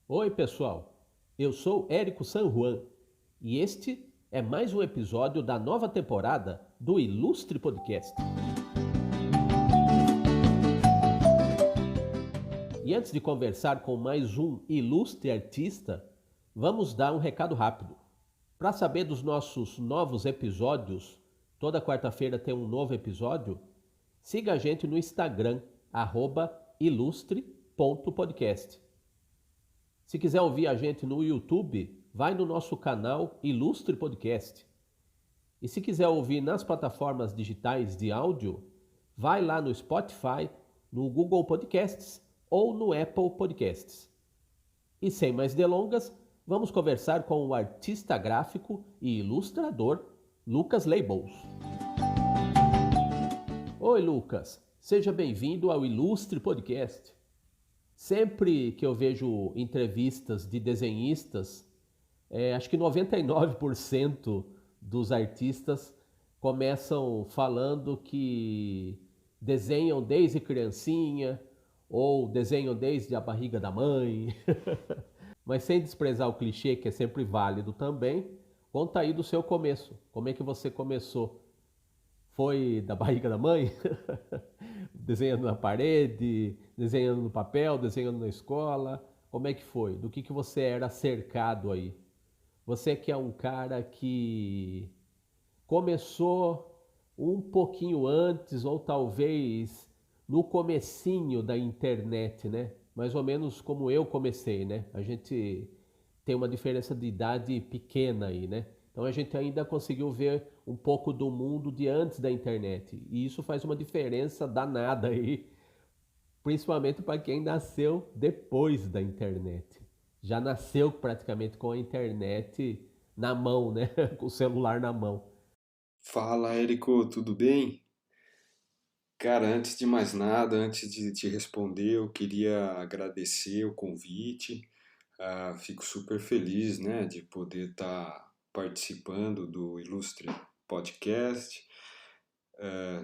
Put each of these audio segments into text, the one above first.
Oi, pessoal. Eu sou Érico San Juan e este é mais um episódio da nova temporada do Ilustre Podcast. E antes de conversar com mais um ilustre artista, vamos dar um recado rápido. Para saber dos nossos novos episódios, toda quarta-feira tem um novo episódio, siga a gente no Instagram, ilustre.podcast. Se quiser ouvir a gente no YouTube, vai no nosso canal Ilustre Podcast. E se quiser ouvir nas plataformas digitais de áudio, vai lá no Spotify, no Google Podcasts ou no Apple Podcasts. E sem mais delongas, vamos conversar com o artista gráfico e ilustrador Lucas Labels. Oi, Lucas. Seja bem-vindo ao Ilustre Podcast. Sempre que eu vejo entrevistas de desenhistas, acho que 99% dos artistas começam falando que desenham desde criancinha ou desenham desde a barriga da mãe. Mas sem desprezar o clichê, que é sempre válido também, conta aí do seu começo. Como é que você começou? Foi da barriga da mãe? Desenhando na parede, desenhando no papel, desenhando na escola? Como é que foi? Do que você era cercado aí? Você que é um cara que começou um pouquinho antes ou talvez no comecinho da internet, né? Mais ou menos como eu comecei, né? A gente tem uma diferença de idade pequena aí, né? Então a gente ainda conseguiu ver um pouco do mundo de antes da internet. E isso faz uma diferença danada aí, principalmente para quem nasceu depois da internet. Já nasceu praticamente com a internet na mão, né? Com o celular na mão. Fala, Érico, tudo bem? Cara, antes de mais nada, antes de te responder, eu queria agradecer o convite. Fico super feliz, né, de poder estar participando do Ilustre Podcast.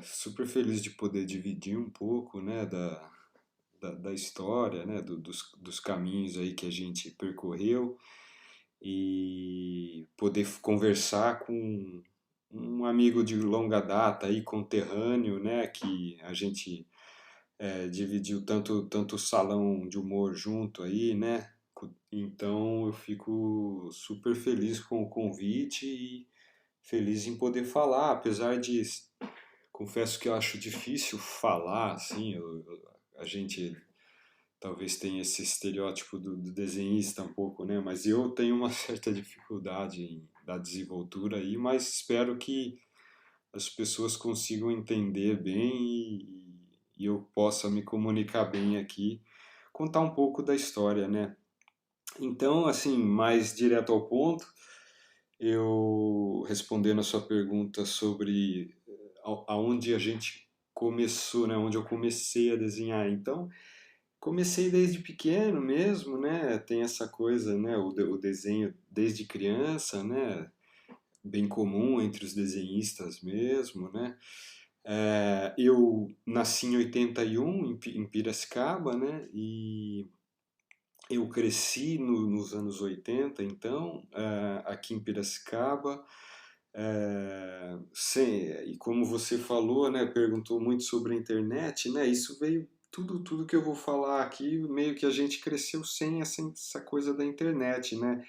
Super feliz de poder dividir um pouco, né, da história, né, dos caminhos aí que a gente percorreu e poder conversar com um amigo de longa data aí, conterrâneo, né, que a gente dividiu tanto salão de humor junto aí, né? Então eu fico super feliz com o convite e feliz em poder falar, apesar de confesso que eu acho difícil falar assim, a gente talvez tenha esse estereótipo do desenhista um pouco, né? Mas eu tenho uma certa dificuldade em dar desenvoltura aí, mas espero que as pessoas consigam entender bem e eu possa me comunicar bem aqui, contar um pouco da história, né? Então, assim, mais direto ao ponto, eu respondendo a sua pergunta sobre aonde a gente começou, né? Onde eu comecei a desenhar. Então, comecei desde pequeno mesmo, né? Tem essa coisa, né? O desenho desde criança, né? Bem comum entre os desenhistas mesmo, né? Eu nasci em 81 em Piracicaba, né? E eu cresci nos anos 80, então, aqui em Piracicaba. E como você falou, né? Perguntou muito sobre a internet, né? Isso veio tudo que eu vou falar aqui, meio que a gente cresceu sem essa coisa da internet, né?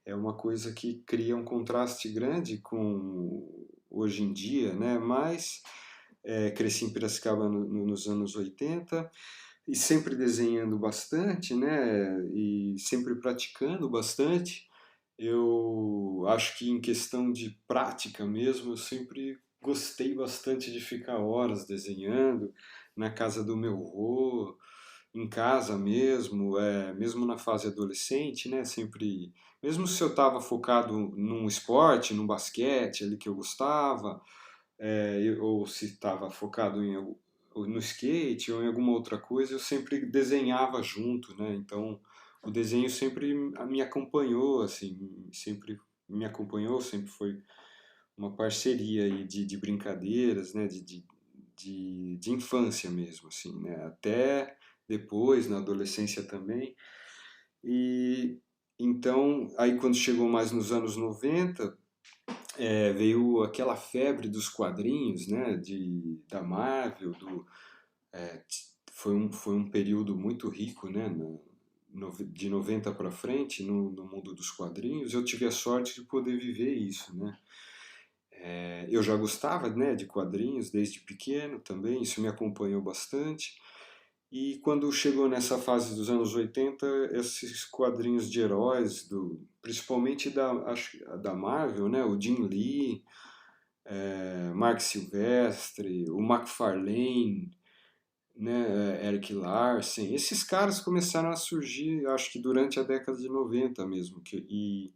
É uma coisa que cria um contraste grande com hoje em dia, né? Mas cresci em Piracicaba nos anos 80 e sempre desenhando bastante, né? E sempre praticando bastante. Eu acho que em questão de prática mesmo, eu sempre gostei bastante de ficar horas desenhando na casa do meu avô, em casa mesmo, mesmo na fase adolescente, né? Sempre, mesmo se eu estava focado num esporte, num basquete ali que eu gostava, ou se estava focado ou no skate ou em alguma outra coisa, eu sempre desenhava junto, né? Então, o desenho sempre me acompanhou, assim, sempre me acompanhou, sempre foi uma parceria aí de brincadeiras, né? De infância mesmo, assim, né? Até depois, na adolescência também. Então, aí quando chegou mais nos anos 90, veio aquela febre dos quadrinhos, né, da Marvel, foi um período muito rico, né, de 90 para frente no mundo dos quadrinhos. Eu tive a sorte de poder viver isso, né. Eu já gostava, né, de quadrinhos desde pequeno também, isso me acompanhou bastante. E quando chegou nessa fase dos anos 80, esses quadrinhos de heróis, principalmente da Marvel, né, o Jim Lee, Mark Silvestre, o McFarlane, né, Eric Larsen, esses caras começaram a surgir, acho que durante a década de 90 mesmo. E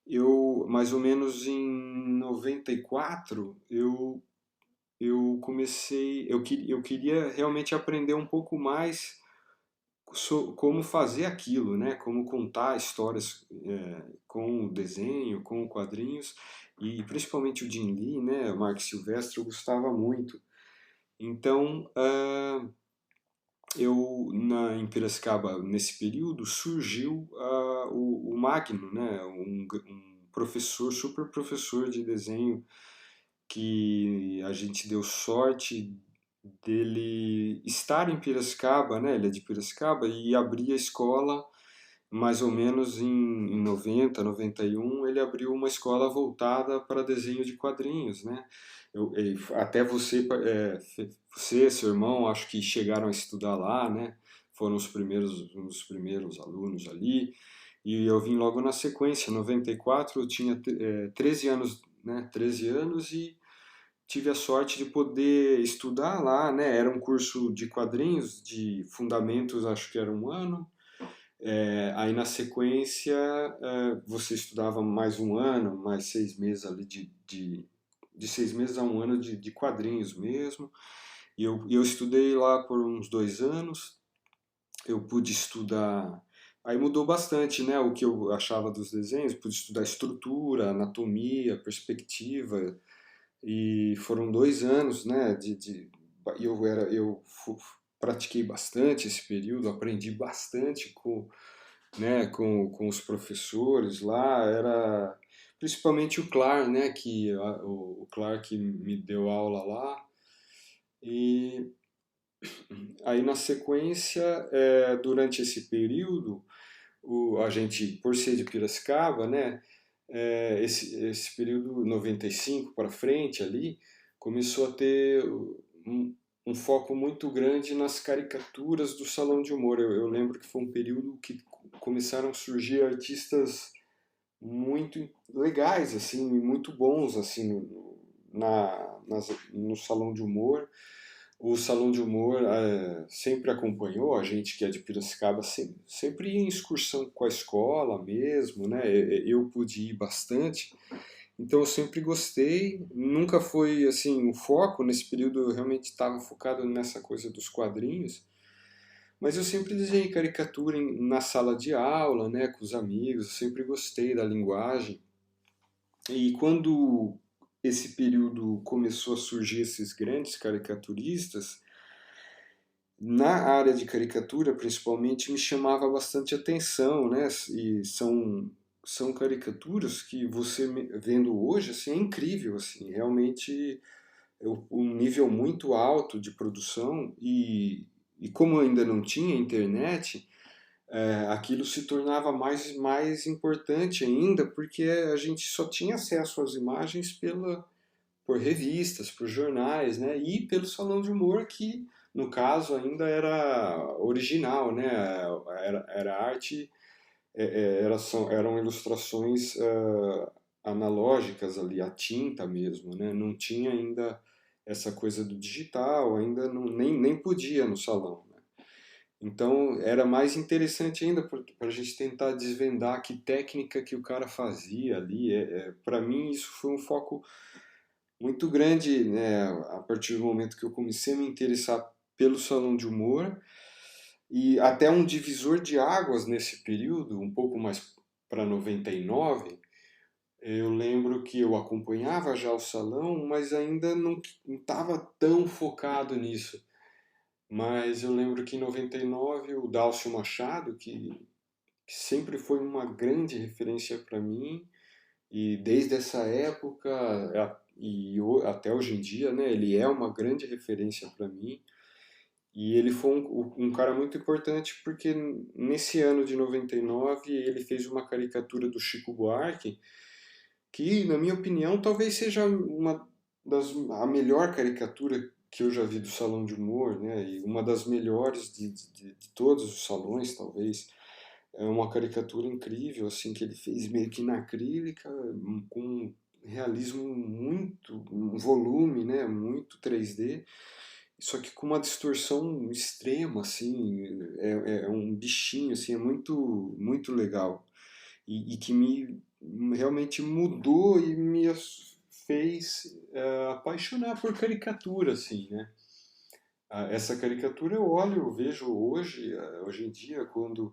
eu, mais ou menos em 94, eu comecei, eu queria realmente aprender um pouco mais como fazer aquilo, né? Como contar histórias com o desenho, com quadrinhos, e principalmente o Jim Lee, né? O Mark Silvestre, eu gostava muito. Então, em Piracicaba, nesse período, surgiu o Magno, né? Um professor, super professor de desenho, que a gente deu sorte dele estar em Piracicaba, né? Ele é de Piracicaba e abrir a escola mais ou menos em 90, 91, ele abriu uma escola voltada para desenho de quadrinhos, né? Até você, seu irmão, acho que chegaram a estudar lá, né? Foram um dos primeiros alunos ali. E eu vim logo na sequência. Em 94 eu tinha 13 anos, né? 13 anos e tive a sorte de poder estudar lá, né? Era um curso de quadrinhos, de fundamentos, acho que era um ano. Aí na sequência você estudava mais um ano, mais 6 meses ali de 6 meses a um ano de quadrinhos mesmo. E eu estudei lá por uns 2 anos. Eu pude estudar. Aí mudou bastante, né? O que eu achava dos desenhos. Pude estudar estrutura, anatomia, perspectiva. E foram 2 anos, né? Pratiquei bastante esse período, aprendi bastante com os professores lá. Era principalmente o Clar, né? O Clar que me deu aula lá. E aí na sequência, durante esse período, a gente, por ser de Piracicaba, né? Esse período 95 para frente ali, começou a ter um foco muito grande nas caricaturas do Salão de Humor. Eu lembro que foi um período que começaram a surgir artistas muito legais, assim, muito bons, assim, no Salão de Humor. O Salão de Humor sempre acompanhou a gente que é de Piracicaba, sempre ia em excursão com a escola mesmo, né? Eu pude ir bastante, então eu sempre gostei. Nunca foi assim o foco nesse período. Eu realmente estava focado nessa coisa dos quadrinhos, mas eu sempre desenhei caricatura na sala de aula, né, com os amigos. Eu sempre gostei da linguagem. E quando esse período começou a surgir esses grandes caricaturistas, na área de caricatura, principalmente, me chamava bastante atenção, né? E são caricaturas que você vendo hoje, assim, é incrível, assim, realmente um nível muito alto de produção. E como ainda não tinha internet, aquilo se tornava mais importante ainda, porque a gente só tinha acesso às imagens por revistas, por jornais, né? E pelo salão de humor, que no caso ainda era original, né? Era arte, eram ilustrações analógicas ali, a tinta mesmo, né? Não tinha ainda essa coisa do digital, ainda não, nem podia no salão, né? Então era mais interessante ainda para a gente tentar desvendar que técnica que o cara fazia ali. Para mim isso foi um foco muito grande, né, a partir do momento que eu comecei a me interessar pelo salão de humor. E até um divisor de águas nesse período, um pouco mais para 99, eu lembro que eu acompanhava já o salão, mas ainda não estava tão focado nisso. Mas eu lembro que em 99 o Dálcio Machado, que que sempre foi uma grande referência para mim, e desde essa época até hoje em dia, né, ele é uma grande referência para mim. E ele foi um cara muito importante porque nesse ano de 99 ele fez uma caricatura do Chico Buarque que, na minha opinião, talvez seja a melhor caricatura que eu já vi do Salão de Humor, né? E uma das melhores de todos os salões, talvez. É uma caricatura incrível, assim, que ele fez meio que na acrílica, com um realismo muito, um volume, né? Muito 3D, só que com uma distorção extrema, assim, é um bichinho, assim, é muito, muito legal. E que me realmente mudou e fez apaixonar por caricatura, assim, né? Essa caricatura eu olho, eu vejo hoje, hoje em dia, quando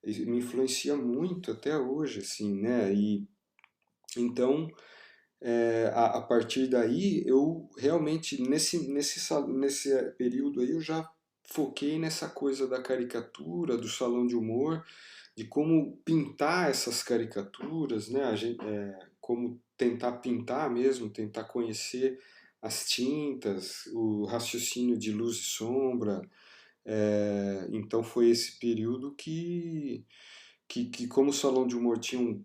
me influencia muito até hoje, assim, né? E então, a partir daí, eu realmente, nesse período aí, eu já foquei nessa coisa da caricatura, do salão de humor, de como pintar essas caricaturas, né? Como tentar pintar mesmo, tentar conhecer as tintas, o raciocínio de luz e sombra. Então foi esse período que como o Salão de Humor tinha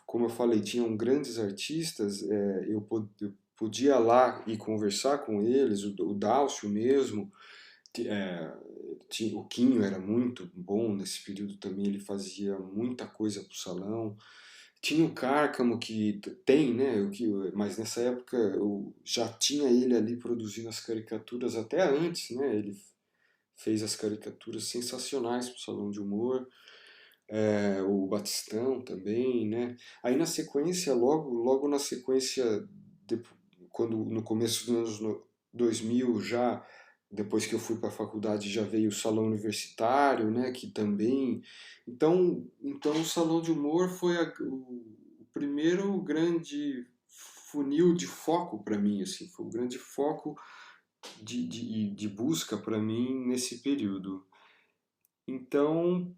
como eu falei, tinham grandes artistas, eu podia lá e conversar com eles, o Dálcio mesmo, o Quinho era muito bom nesse período também, ele fazia muita coisa para o salão. Tinha o Cárcamo, que tem, né? Mas nessa época eu já tinha ele ali produzindo as caricaturas até antes, né? Ele fez as caricaturas sensacionais para o Salão de Humor. O Batistão também, né? Aí na sequência, logo na sequência, de- quando no começo dos anos 2000 já, depois que eu fui para a faculdade, já veio o Salão Universitário, né? Que também, então o Salão de Humor foi o primeiro grande funil de foco para mim, assim, foi um grande foco de busca para mim nesse período. Então,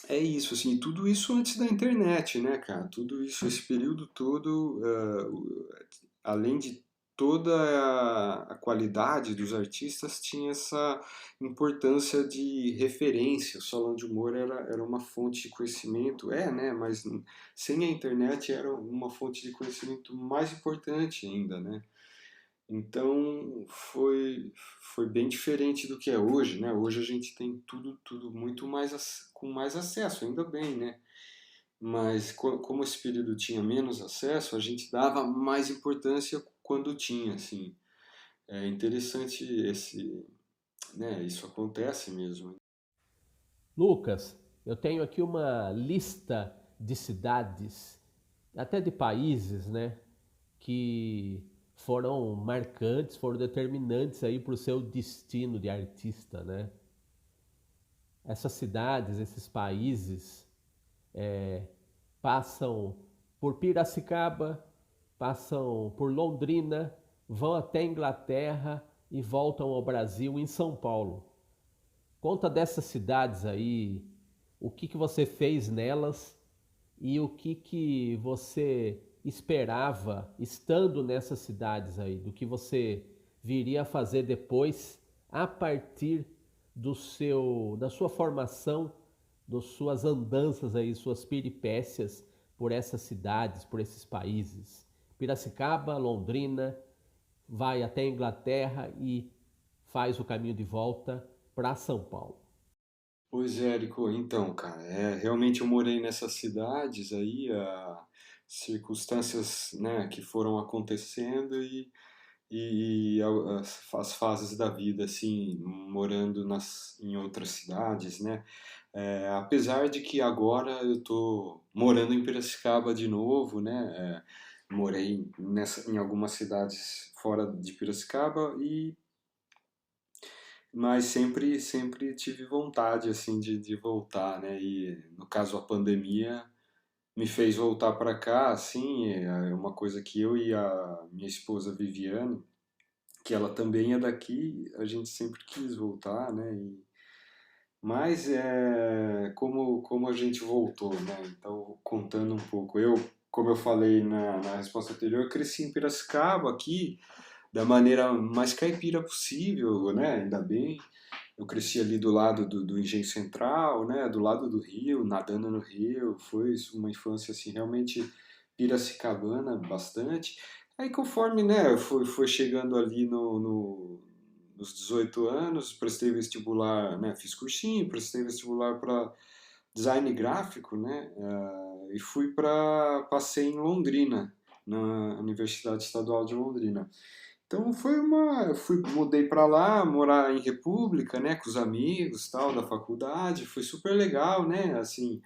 é isso, assim, tudo isso antes da internet, né, cara? Tudo isso, esse período todo, além de toda a qualidade dos artistas, tinha essa importância de referência. O Salão de Humor era uma fonte de conhecimento, né? Mas sem a internet era uma fonte de conhecimento mais importante ainda, né? Então foi bem diferente do que é hoje, né? Hoje a gente tem tudo muito mais com mais acesso, ainda bem, né? Mas como esse período tinha menos acesso, a gente dava mais importância quando tinha, assim. É interessante né? Isso acontece mesmo. Lucas, eu tenho aqui uma lista de cidades, até de países, né, que foram marcantes, foram determinantes aí para o seu destino de artista, né? Essas cidades, esses países passam por Piracicaba, passam por Londrina, vão até Inglaterra e voltam ao Brasil em São Paulo. Conta dessas cidades aí, o que você fez nelas e o que você esperava estando nessas cidades aí, do que você viria a fazer depois a partir da sua formação, das suas andanças aí, suas peripécias por essas cidades, por esses países. Piracicaba, Londrina, vai até a Inglaterra e faz o caminho de volta para São Paulo. Pois é, Érico, então, cara, realmente eu morei nessas cidades aí, circunstâncias, né, que foram acontecendo as fases da vida, assim, morando em outras cidades, né? Apesar de que agora eu tô morando em Piracicaba de novo, né? Morei em algumas cidades fora de Piracicaba mas sempre tive vontade assim de voltar, né? E no caso a pandemia me fez voltar para cá, assim, é uma coisa que eu e a minha esposa Viviane, que ela também é daqui, a gente sempre quis voltar, né? Mas como a gente voltou, né? Então, contando um pouco, como eu falei na resposta anterior, eu cresci em Piracicaba aqui, da maneira mais caipira possível, né? Ainda bem. Eu cresci ali do lado do Engenho Central, né? Do lado do rio, nadando no rio. Foi uma infância assim realmente piracicabana bastante. Aí conforme, né, foi chegando ali nos 18 anos, prestei vestibular, né? Fiz cursinho, prestei vestibular para design gráfico, né? E passei em Londrina, na Universidade Estadual de Londrina. Então mudei para lá, morar em República, né, com os amigos, tal, da faculdade, foi super legal, né, assim,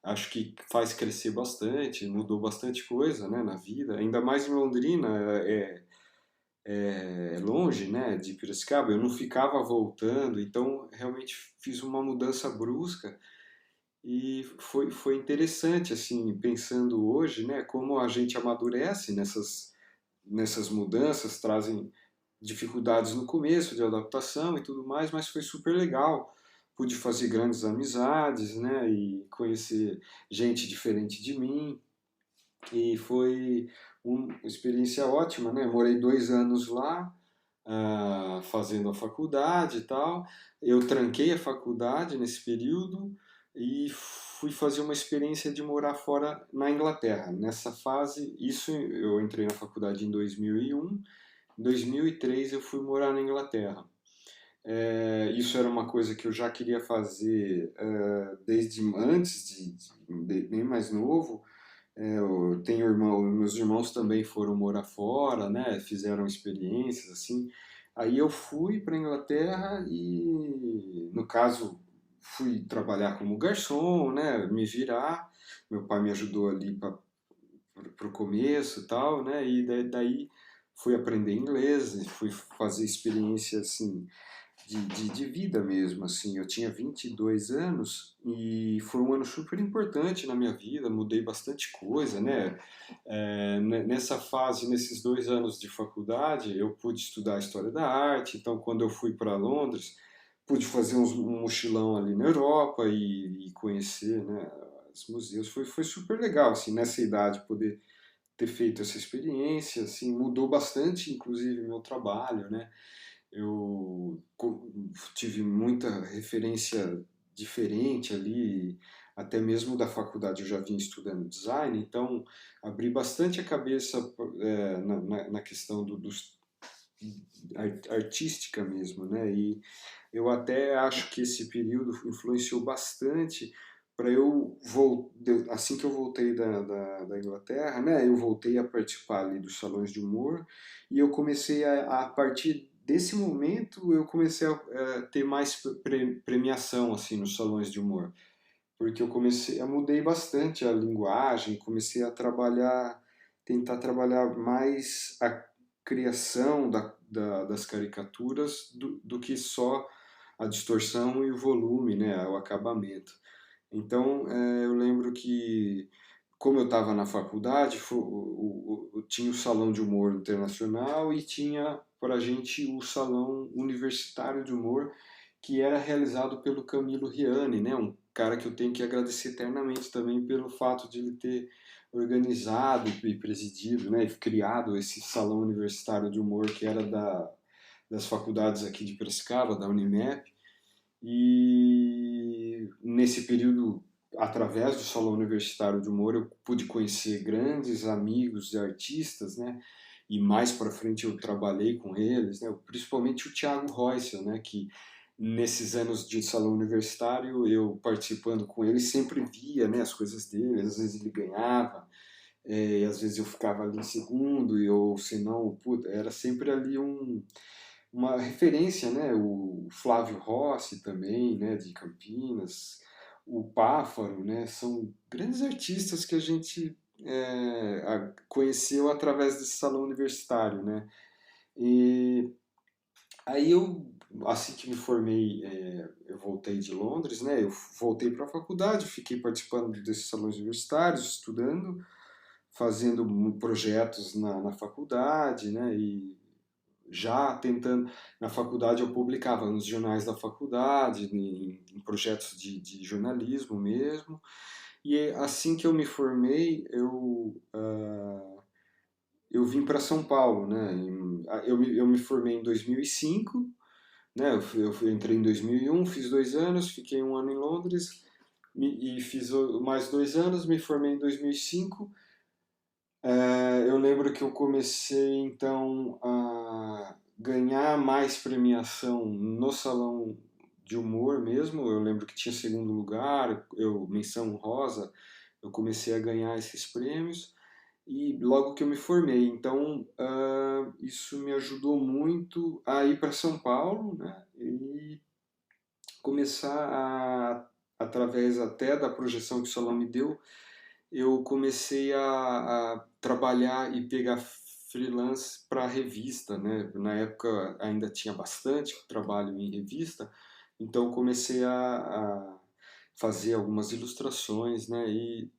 acho que faz crescer bastante, mudou bastante coisa, né, na vida, ainda mais em Londrina, é longe, né, de Piracicaba, eu não ficava voltando, então realmente fiz uma mudança brusca e foi interessante, assim, pensando hoje, né, como a gente amadurece nessas mudanças, trazem dificuldades no começo de adaptação e tudo mais, mas foi super legal. Pude fazer grandes amizades, né, e conhecer gente diferente de mim, e foi uma experiência ótima, né? Morei 2 anos lá, fazendo a faculdade e tal. Eu tranquei a faculdade nesse período e fui fazer uma experiência de morar fora na Inglaterra. Nessa fase, isso eu entrei na faculdade em 2001. Em 2003 eu fui morar na Inglaterra. Isso era uma coisa que eu já queria fazer desde antes bem mais novo. Eu tenho irmão, meus irmãos também foram morar fora, né? Fizeram experiências assim. Aí eu fui para Inglaterra e, no caso, fui trabalhar como garçom, né? Me virar. Meu pai me ajudou ali para o começo e tal, né? E daí fui aprender inglês, e fui fazer experiência assim de vida mesmo, assim. Eu tinha 22 anos e foi um ano super importante na minha vida, mudei bastante coisa, né? Nessa fase, nesses 2 anos de faculdade, eu pude estudar História da Arte, então quando eu fui para Londres, pude fazer um mochilão ali na Europa e conhecer, né, os museus. Foi super legal, assim, nessa idade, poder ter feito essa experiência, assim, mudou bastante, inclusive, meu trabalho, né? Eu tive muita referência diferente ali, até mesmo da faculdade eu já vinha estudando design, então abri bastante a cabeça na questão artística mesmo, né? E eu até acho que esse período influenciou bastante para assim que eu voltei da Inglaterra, né? Eu voltei a participar ali dos salões de humor e eu comecei a partir desse momento eu comecei a ter mais premiação assim nos salões de humor, porque eu mudei bastante a linguagem, comecei a tentar trabalhar mais a criação das caricaturas do que só a distorção e o volume, né, o acabamento. Então, eu lembro que, como eu estava na faculdade, tinha o Salão de Humor Internacional e tinha para a gente o Salão Universitário de Humor, que era realizado pelo Camilo Riani, né? Um cara que eu tenho que agradecer eternamente também pelo fato de ele ter organizado e presidido, né? E criado esse Salão Universitário de Humor que era das faculdades aqui de Piracicaba, da Unimep. E nesse período, através do Salão Universitário de Humor, eu pude conhecer grandes amigos e artistas, né? E mais para frente eu trabalhei com eles, né? Principalmente o Thiago Reusel, né? Que nesses anos de salão universitário, eu participando com ele, sempre via, né, as coisas dele, às vezes ele ganhava, e às vezes eu ficava ali em segundo, ou se não, puta, era sempre ali uma referência, né? O Flávio Rossi também, né? De Campinas, o Páfaro, né? São grandes artistas que a gente conheceu através desse salão universitário, né? E aí assim que me formei, eu voltei de Londres, né? Eu voltei para a faculdade, fiquei participando desses salões universitários, estudando, fazendo projetos na faculdade, né? já tentando, na faculdade eu publicava nos jornais da faculdade, em projetos de jornalismo mesmo, e assim que eu me formei, eu vim para São Paulo, né? Eu me formei em 2005, né? Eu entrei em 2001, fiz 2 anos, fiquei um ano em Londres e fiz mais 2 anos, me formei em 2005. Eu lembro que eu comecei então a ganhar mais premiação no salão de humor mesmo. Eu lembro que tinha segundo lugar, menção honrosa, eu comecei a ganhar esses prêmios e logo que eu me formei. Então, isso me ajudou muito a ir para São Paulo, né? E começar através até da projeção que o salão me deu, eu comecei a trabalhar e pegar freelance para revista, né? Na época ainda tinha bastante trabalho em revista, então comecei a fazer algumas ilustrações, né? E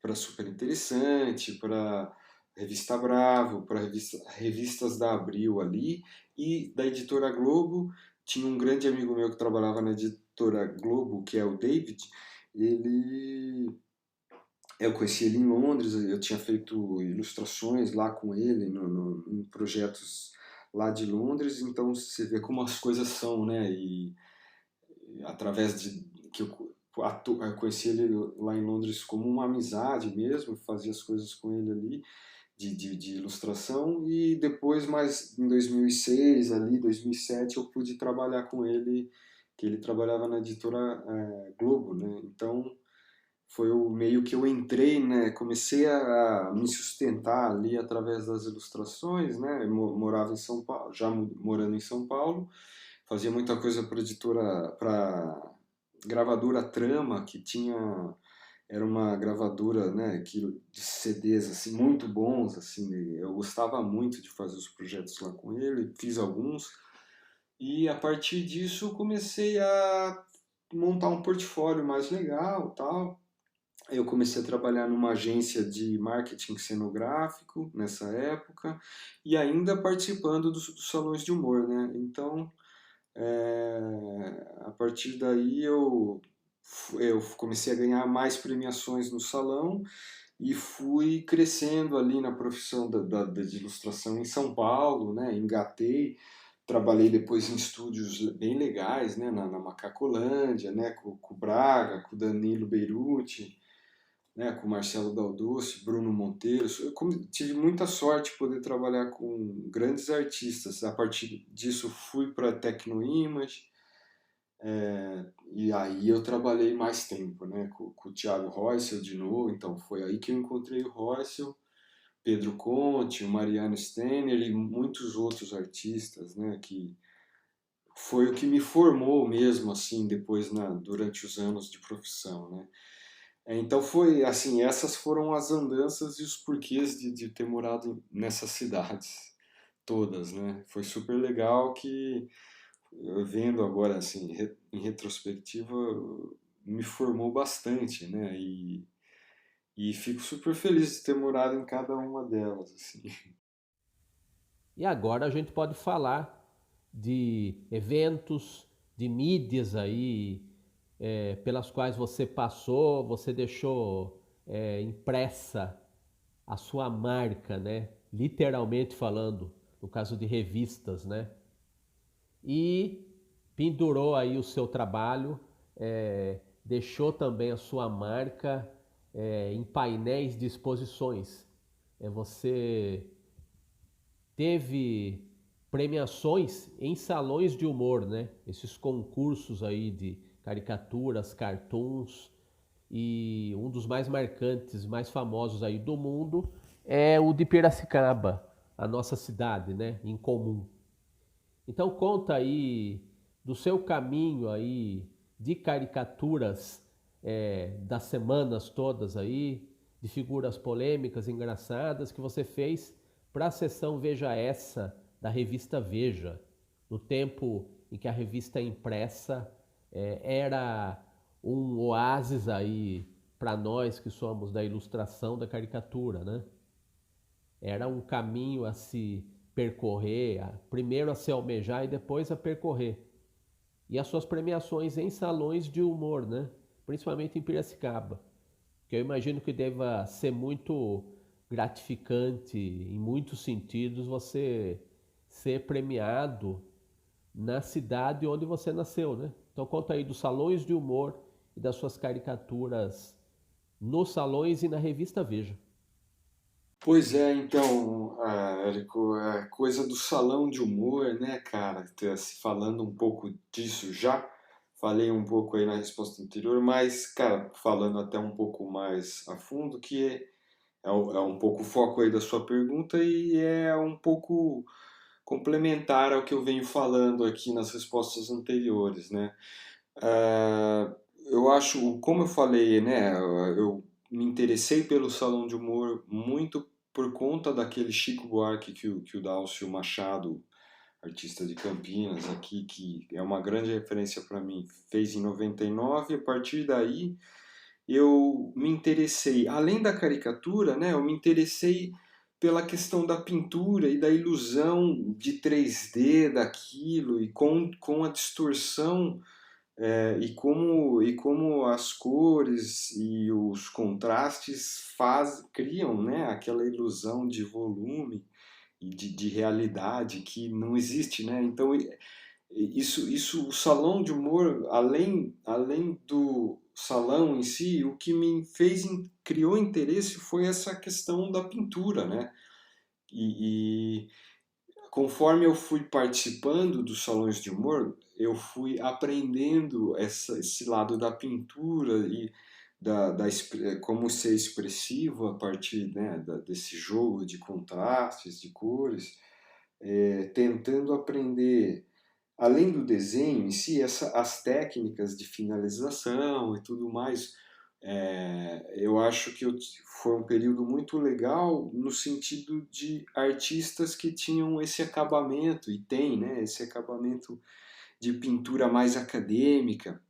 para Super Interessante, para Revista Bravo, para revistas da Abril ali e da Editora Globo. Tinha um grande amigo meu que trabalhava na Editora Globo, que é o David. Ele Eu conheci ele em Londres, eu tinha feito ilustrações lá com ele em projetos lá de Londres, então você vê como as coisas são, né? E através de que eu conheci ele lá em Londres como uma amizade mesmo, fazia as coisas com ele ali de ilustração e depois, mais em 2006, ali 2007, eu pude trabalhar com ele, que ele trabalhava na editora Globo, né? Então foi o meio que eu entrei, né? Comecei a me sustentar ali através das ilustrações, né? Eu morava em São Paulo, já morando em São Paulo, fazia muita coisa para editora, para gravadora Trama, que tinha era uma gravadora, né, de CDs assim muito bons, assim, eu gostava muito de fazer os projetos lá com ele, fiz alguns e a partir disso comecei a montar um portfólio mais legal, tal. Eu comecei a trabalhar numa agência de marketing cenográfico nessa época e ainda participando dos salões de humor, né? Então, a partir daí eu comecei a ganhar mais premiações no salão e fui crescendo ali na profissão de ilustração em São Paulo, né? Engatei, trabalhei depois em estúdios bem legais, né? Na Macacolândia, né? Com o Braga, com o Danilo Beirute, né, com Marcelo Dalducci, Bruno Monteiro. Tive muita sorte de poder trabalhar com grandes artistas. A partir disso fui para Tecnoimage, e aí eu trabalhei mais tempo, né, com o Thiago Reussel de novo. Então foi aí que eu encontrei o Reussel, Pedro Conte, o Mariano Steiner e muitos outros artistas, né, que foi o que me formou mesmo assim depois durante os anos de profissão, né? Então foi assim, essas foram as andanças e os porquês de ter morado nessas cidades todas, né? Foi super legal que vendo agora assim, em retrospectiva, me formou bastante, né? E fico super feliz de ter morado em cada uma delas, assim. E agora a gente pode falar de eventos, de mídias aí, pelas quais você passou, você deixou impressa a sua marca, né? Literalmente falando, no caso de revistas, né? E pendurou aí o seu trabalho, deixou também a sua marca em painéis de exposições. Você teve premiações em salões de humor, né? Esses concursos aí de caricaturas, cartoons, e um dos mais marcantes, mais famosos aí do mundo é o de Piracicaba, a nossa cidade, né, em comum. Então conta aí do seu caminho aí de caricaturas das semanas todas aí, de figuras polêmicas, engraçadas que você fez para a sessão Veja Essa da revista Veja, no tempo em que a revista impressa era um oásis aí para nós que somos da ilustração da caricatura, né? Era um caminho a se percorrer, primeiro a se almejar e depois a percorrer. E as suas premiações em salões de humor, né? Principalmente em Piracicaba, que eu imagino que deva ser muito gratificante em muitos sentidos você ser premiado na cidade onde você nasceu, né? Então conta aí dos salões de humor e das suas caricaturas nos salões e na revista Veja. Pois é, então, Érico, é coisa do salão de humor, né, cara? Se falando um pouco disso já, falei um pouco aí na resposta anterior, mas, cara, falando até um pouco mais a fundo, que é um pouco o foco aí da sua pergunta e é um pouco complementar ao que eu venho falando aqui nas respostas anteriores, né? Ah, eu acho, como eu falei, né, eu me interessei pelo salão de humor muito por conta daquele Chico Buarque que o Dálcio Machado, artista de Campinas aqui, que é uma grande referência para mim, fez em 99. A partir daí eu me interessei, além da caricatura, né, eu me interessei pela questão da pintura e da ilusão de 3D daquilo e com a distorção e como as cores e os contrastes criam, né, aquela ilusão de volume e de realidade que não existe, né? Então o salão de humor, além do salão em si, o que criou interesse foi essa questão da pintura, né? E conforme eu fui participando dos salões de humor, eu fui aprendendo esse lado da pintura e como ser expressivo a partir, né, desse jogo de contrastes, de cores, tentando aprender, além do desenho em si, as técnicas de finalização e tudo mais. Eu acho que foi um período muito legal no sentido de artistas que tinham esse acabamento, e tem, né, esse acabamento de pintura mais acadêmica,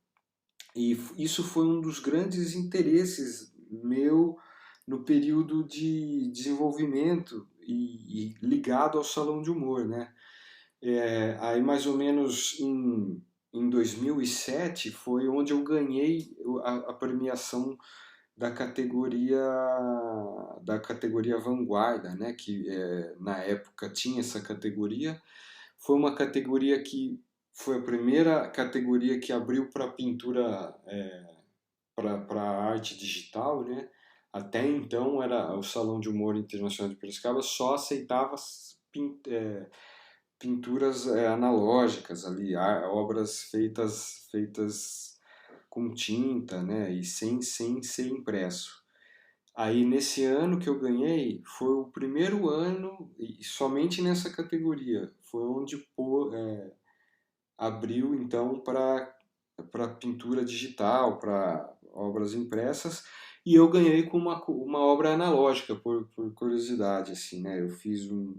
e isso foi um dos grandes interesses meu no período de desenvolvimento e ligado ao salão de humor, né? Aí mais ou menos em 2007 foi onde eu ganhei a premiação da categoria vanguarda, né? Que na época tinha essa categoria. Foi uma categoria que foi a primeira categoria que abriu para pintura, para arte digital, né? Até então era o Salão de Humor Internacional de Piracicaba só aceitava pinturas analógicas ali, obras feitas com tinta, né, e sem ser impresso. Aí nesse ano que eu ganhei foi o primeiro ano e somente nessa categoria foi onde abriu então para pintura digital, para obras impressas, e eu ganhei com uma obra analógica por curiosidade assim, né? Eu fiz um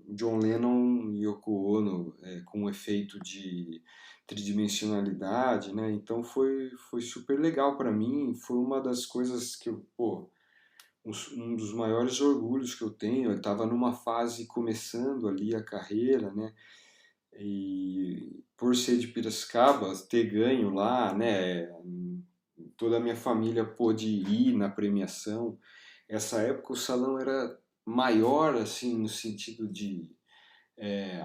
John Lennon e Yoko Ono com um efeito de tridimensionalidade, né? Então foi super legal para mim, foi uma das coisas que um dos maiores orgulhos que eu tenho. Eu estava numa fase começando ali a carreira, né? E por ser de Piracicaba, ter ganho lá, né? Toda a minha família pôde ir na premiação. Essa época o salão era maior, assim, no sentido de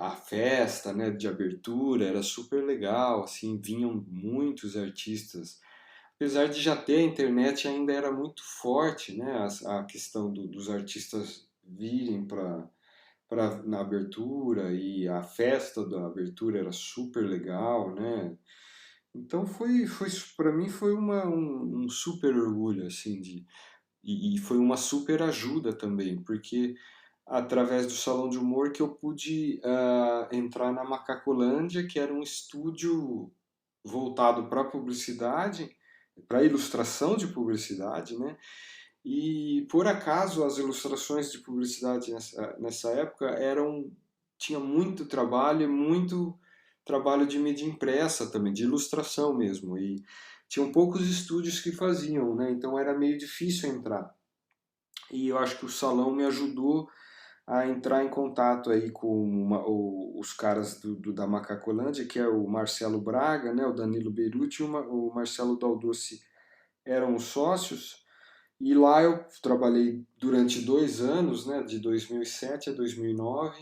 a festa, né, de abertura era super legal, assim, vinham muitos artistas. Apesar de já ter a internet, ainda era muito forte, né, a questão dos artistas virem na abertura, e a festa da abertura era super legal, né? Então foi para mim foi um super orgulho assim e foi uma super ajuda também, porque através do Salão de Humor que eu pude entrar na Macacolândia, que era um estúdio voltado para publicidade, para ilustração de publicidade, né? E por acaso as ilustrações de publicidade nessa época tinha muito trabalho, muito trabalho de mídia impressa também, de ilustração mesmo, e tinham poucos estúdios que faziam, né? Então era meio difícil entrar. E eu acho que o salão me ajudou a entrar em contato aí com os caras da Macacolândia, que é o Marcelo Braga, né, o Danilo Beruti e o Marcelo Daldossi eram os sócios, e lá eu trabalhei durante 2 anos, né, de 2007 a 2009.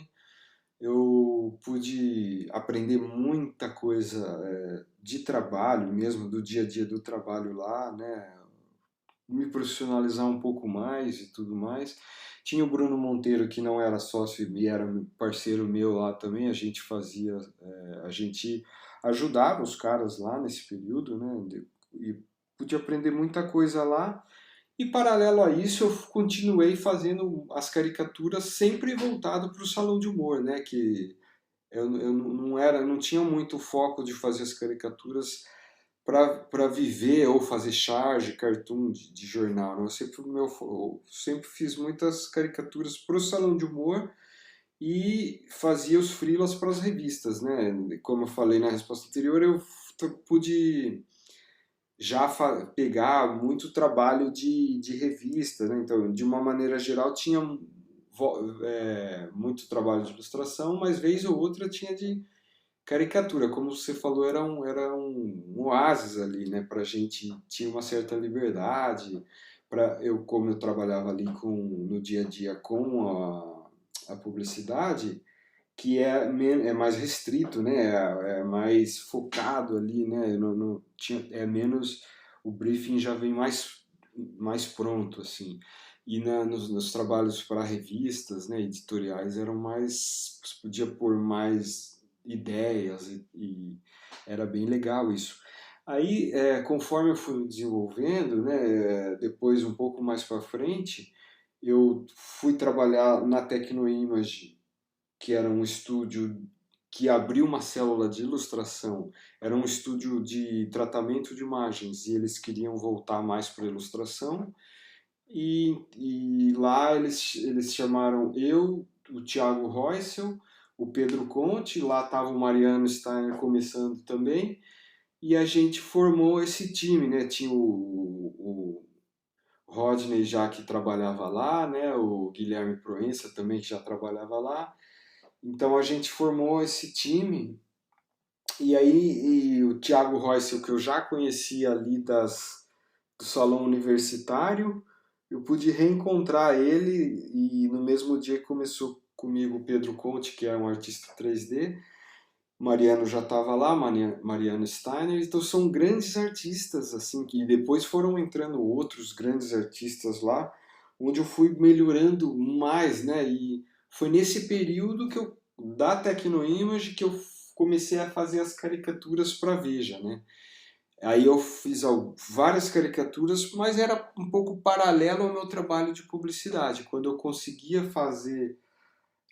Eu pude aprender muita coisa de trabalho, mesmo do dia a dia do trabalho lá, né, me profissionalizar um pouco mais e tudo mais. Tinha o Bruno Monteiro, que não era sócio e era parceiro meu lá também, a gente ajudava os caras lá nesse período, né, e pude aprender muita coisa lá. E paralelo a isso, eu continuei fazendo as caricaturas sempre voltado para o salão de humor, né, que eu não tinha muito foco de fazer as caricaturas para viver ou fazer charge, cartoon de jornal. Né? Eu sempre fiz muitas caricaturas para o salão de humor e fazia os freelas para as revistas, né? Como eu falei na resposta anterior, eu pude já pegar muito trabalho de revista, né? Então, de uma maneira geral, tinha muito trabalho de ilustração, mas vez ou outra tinha de caricatura, como você falou, era um oásis ali, né? Pra gente tinha uma certa liberdade. Como eu trabalhava ali no dia a dia com a publicidade, que é mais restrito, né? É mais focado ali, né? É menos, o briefing já vem mais pronto, assim. E nos trabalhos para revistas, né, editoriais, eram mais, você podia pôr mais ideias e era bem legal isso. Aí, conforme eu fui desenvolvendo, né, depois um pouco mais para frente, eu fui trabalhar na Tecnoimage, que era um estúdio que abriu uma célula de ilustração. Era um estúdio de tratamento de imagens e eles queriam voltar mais para a ilustração. E lá eles chamaram eu, o Thiago Reusel, o Pedro Conte, lá estava o Mariano Steiner começando também, e a gente formou esse time, né? Tinha o Rodney já que trabalhava lá, né? O Guilherme Proença também que já trabalhava lá. Então a gente formou esse time e o Thiago Reusel, que eu já conhecia ali do salão universitário, eu pude reencontrar ele e no mesmo dia que começou comigo o Pedro Conte, que é um artista 3D, Mariano já estava lá, Mariano Steiner, então são grandes artistas, assim, que depois foram entrando outros grandes artistas lá, onde eu fui melhorando mais, né, e foi nesse período da Tecnoimage, que eu comecei a fazer as caricaturas para Veja, né. Aí eu fiz várias caricaturas, mas era um pouco paralelo ao meu trabalho de publicidade. Quando eu conseguia fazer,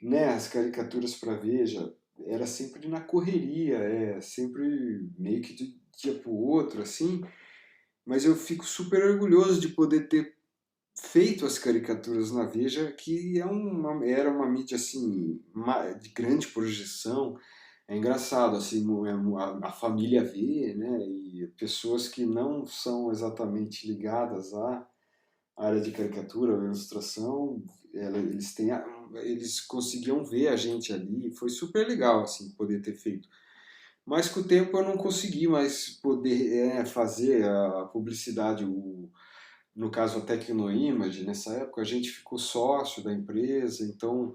né, as caricaturas para Veja, era sempre na correria, sempre meio que de um dia para o outro, assim. Mas eu fico super orgulhoso de poder ter feito as caricaturas na Veja, que era uma mídia assim de grande projeção. É engraçado, assim, a família vê, né, e pessoas que não são exatamente ligadas à área de caricatura ou ilustração, eles conseguiam ver a gente ali, foi super legal, assim, poder ter feito. Mas com o tempo eu não consegui mais poder fazer a publicidade, no caso a Tecnoimage, nessa época a gente ficou sócio da empresa, então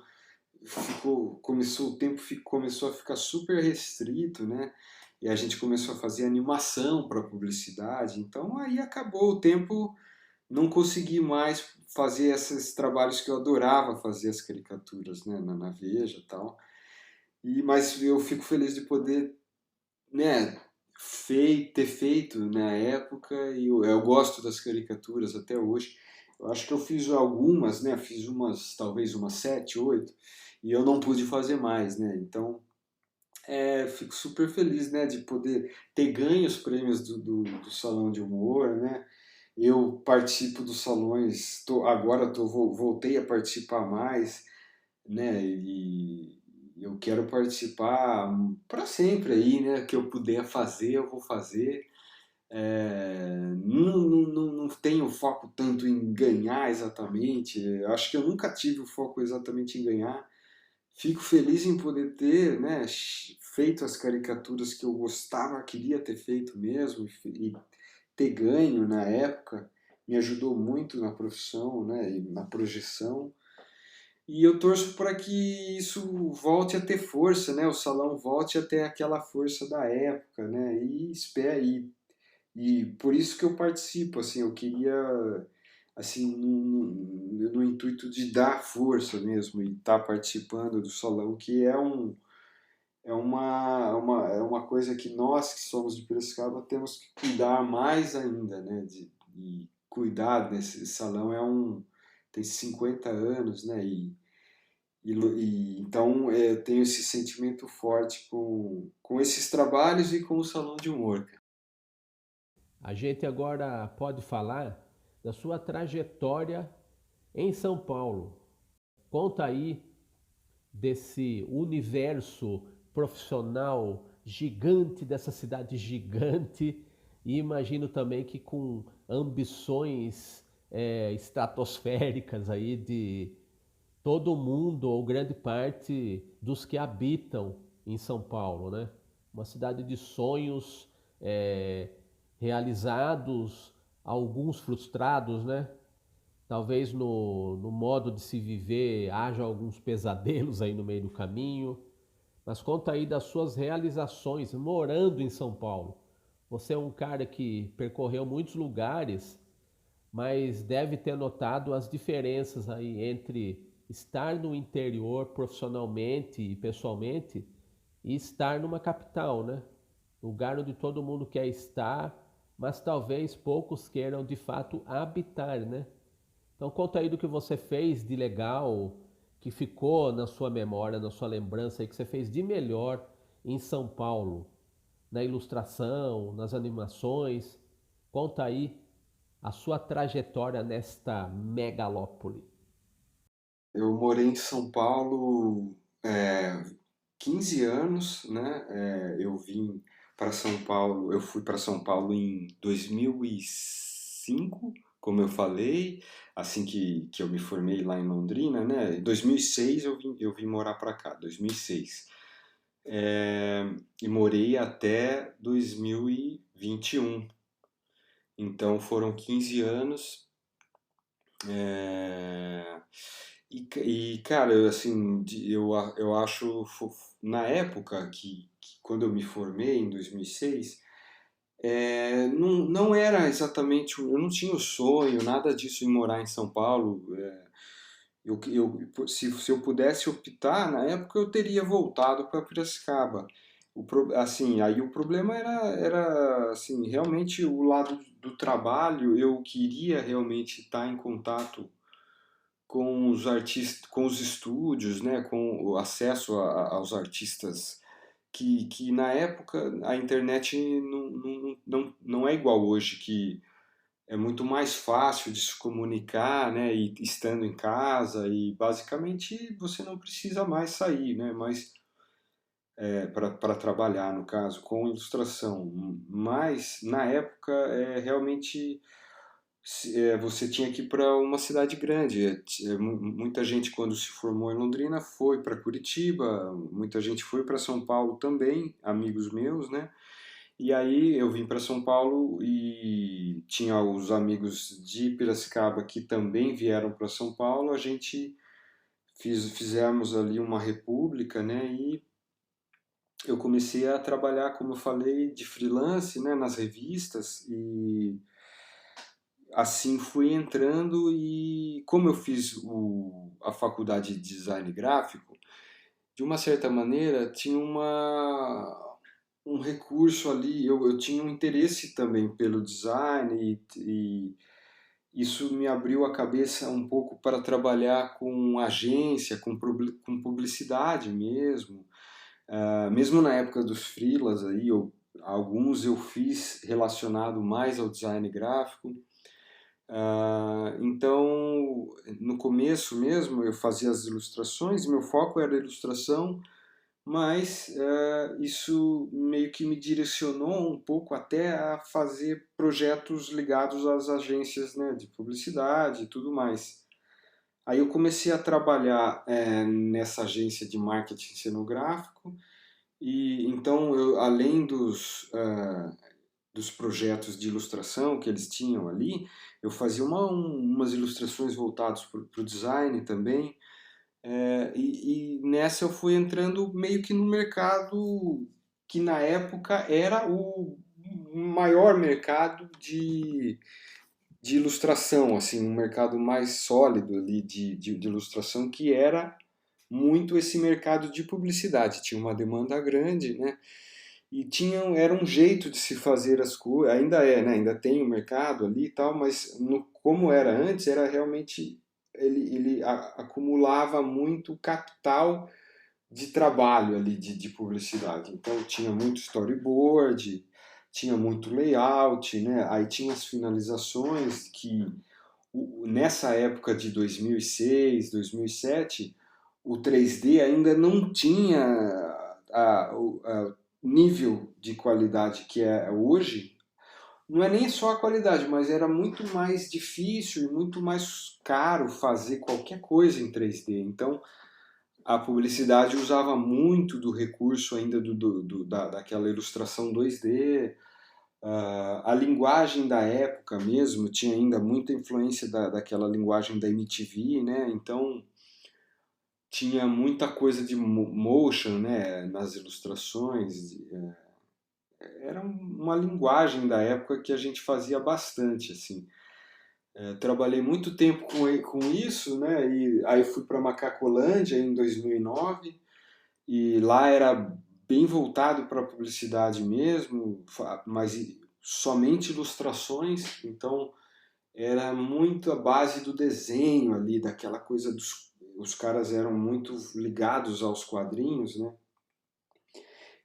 o tempo começou a ficar super restrito, né? E a gente começou a fazer animação para publicidade, então aí acabou o tempo, não consegui mais fazer esses trabalhos que eu adorava fazer, as caricaturas, né, na Veja e tal. Mas eu fico feliz de poder, né, ter feito na época, e eu gosto das caricaturas até hoje. Eu acho que eu fiz algumas, né, fiz talvez umas 7, 8, e eu não pude fazer mais, né, então fico super feliz, né, de poder ter ganho os prêmios do Salão de Humor, né. Eu participo dos salões, agora voltei a participar mais, né, e eu quero participar para sempre aí, né, que eu puder fazer, eu vou fazer. Não tenho foco tanto em ganhar exatamente. Eu acho que eu nunca tive o foco exatamente em ganhar. Fico feliz em poder ter, né, feito as caricaturas que eu gostava, queria ter feito mesmo, e ter ganho na época me ajudou muito na profissão, né, e na projeção. E eu torço para que isso volte a ter força, né, o salão volte a ter aquela força da época, né, e espera e por isso que eu participo, assim, eu queria, assim, no intuito de dar força mesmo e estar participando do salão, que é uma coisa que nós que somos de Piracicaba temos que cuidar mais ainda, né? E cuidar desse salão tem 50 anos, né? Então eu tenho esse sentimento forte com esses trabalhos e com o Salão de Humor. A gente agora pode falar da sua trajetória em São Paulo. Conta aí desse universo profissional gigante, dessa cidade gigante, e imagino também que com ambições estratosféricas aí de todo mundo ou grande parte dos que habitam em São Paulo, né? Uma cidade de sonhos é, realizados, alguns frustrados, né? Talvez no modo de se viver haja alguns pesadelos aí no meio do caminho. Mas conta aí das suas realizações morando em São Paulo. Você é um cara que percorreu muitos lugares, mas deve ter notado as diferenças aí entre estar no interior profissionalmente e pessoalmente e estar numa capital, né? Lugar onde todo mundo quer estar, mas talvez poucos queiram de fato habitar, né? Então conta aí do que você fez de legal, que ficou na sua memória, na sua lembrança aí, que você fez de melhor em São Paulo, na ilustração, nas animações. Conta aí a sua trajetória nesta megalópole. Eu morei em São Paulo 15 anos, né? Eu vim para São Paulo, eu fui para São Paulo em 2005, como eu falei, assim que eu me formei lá em Londrina, né? Em 2006 eu vim morar para cá, 2006. E morei até 2021. Então foram 15 anos. É, cara, assim, eu acho, na época que quando eu me formei, em 2006, não era exatamente, eu não tinha o sonho, nada disso em morar em São Paulo. Se eu pudesse optar, na época eu teria voltado para Piracicaba. Assim, aí o problema era assim, realmente o lado do trabalho, eu queria realmente estar em contato com os artistas, com os estúdios, né, com o acesso aos artistas que na época a internet não é igual hoje, que é muito mais fácil de se comunicar, né, e estando em casa e basicamente você não precisa mais sair, né, mas para trabalhar no caso com ilustração, mas na época realmente você tinha que ir para uma cidade grande. Muita gente, quando se formou em Londrina, foi para Curitiba, muita gente foi para São Paulo também, amigos meus, né? E aí eu vim para São Paulo e tinha os amigos de Piracicaba que também vieram para São Paulo. A gente fizemos ali uma república, né? E eu comecei a trabalhar, como eu falei, de freelance, né? Nas revistas e assim fui entrando e como eu fiz a faculdade de design gráfico, de uma certa maneira tinha um recurso ali, eu tinha um interesse também pelo design e isso me abriu a cabeça um pouco para trabalhar com agência, com publicidade mesmo. Mesmo na época dos freelas aí, alguns eu fiz relacionado mais ao design gráfico. Então, no começo mesmo, eu fazia as ilustrações, meu foco era a ilustração, mas isso meio que me direcionou um pouco até a fazer projetos ligados às agências, né, de publicidade e tudo mais. Aí eu comecei a trabalhar nessa agência de marketing cenográfico e então além dos projetos de ilustração que eles tinham ali, eu fazia umas ilustrações voltadas para o design também. E nessa eu fui entrando meio que no mercado que na época era o maior mercado de ilustração, assim, um mercado mais sólido ali de ilustração, que era muito esse mercado de publicidade. Tinha uma demanda grande, né? E era um jeito de se fazer as coisas, ainda é, né? Ainda tem o mercado ali e tal, mas como era antes, era realmente ele acumulava muito capital de trabalho ali de publicidade. Então tinha muito storyboard, tinha muito layout, né? Aí tinha as finalizações que nessa época de 2006, 2007, o 3D ainda não tinha o nível de qualidade que é hoje. Não é nem só a qualidade, mas era muito mais difícil e muito mais caro fazer qualquer coisa em 3D. Então, a publicidade usava muito do recurso ainda daquela ilustração 2D. A linguagem da época mesmo tinha ainda muita influência daquela linguagem da MTV, né? Então, tinha muita coisa de motion, né, nas ilustrações. Era uma linguagem da época que a gente fazia bastante, assim. Trabalhei muito tempo com isso, né, e aí fui para Macacolândia em 2009, e lá era bem voltado para a publicidade mesmo, mas somente ilustrações, então era muito a base do desenho ali, daquela coisa os caras eram muito ligados aos quadrinhos, né?